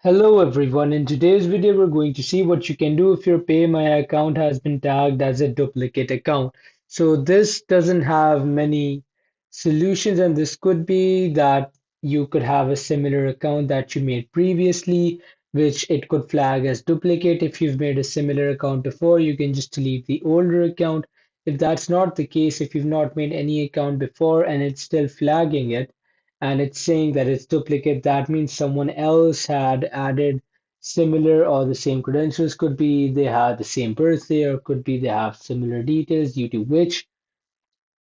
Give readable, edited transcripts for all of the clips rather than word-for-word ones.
Hello everyone, in today's video we're going to see what you can do if your Paymaya account has been tagged as a duplicate account. So this doesn't have many solutions, and this could be that you could have a similar account that you made previously, which it could flag as duplicate. If you've made a similar account before, you can just delete the older account. If that's not the case, if you've not made any account before and it's still flagging it, and it's saying that it's duplicate, that means someone else had added similar or the same credentials. Could be they had the same birthday, or could be they have similar details, due to which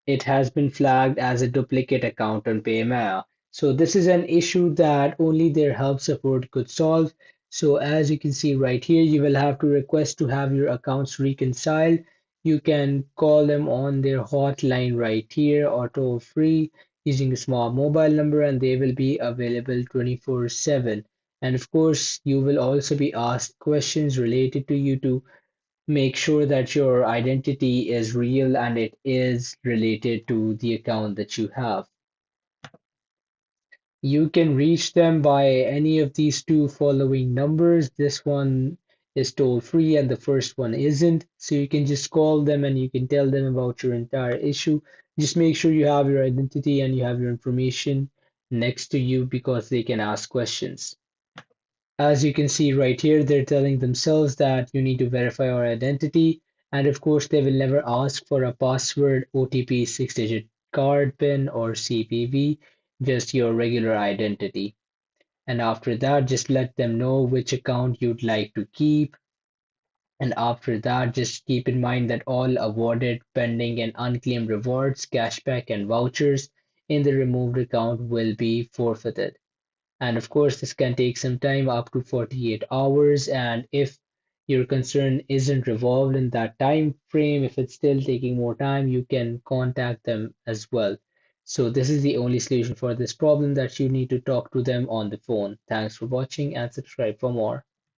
it has been flagged as a duplicate account on Paymaya. So this is an issue that only their help support could solve. So as you can see right here, you will have to request to have your accounts reconciled. You can call them on their hotline right here or toll free using a small mobile number, and they will be available 24/7. And of course, you will also be asked questions related to you to make sure that your identity is real and it is related to the account that you have. You can reach them by any of these two following numbers. This one is toll free and the first one isn't. So you can just call them and you can tell them about your entire issue. Just make sure you have your identity and you have your information next to you because they can ask questions. As you can see right here, they're telling themselves that you need to verify your identity. And of course, they will never ask for a password, OTP, 6-digit card PIN, or CPV, just your regular identity. And after that, just let them know which account you'd like to keep. And after that, just keep in mind that all awarded, pending, and unclaimed rewards, cashback, and vouchers in the removed account will be forfeited. And of course, this can take some time, up to 48 hours. And if your concern isn't resolved in that time frame, if it's still taking more time, you can contact them as well. So this is the only solution for this problem, that you need to talk to them on the phone. Thanks for watching and subscribe for more.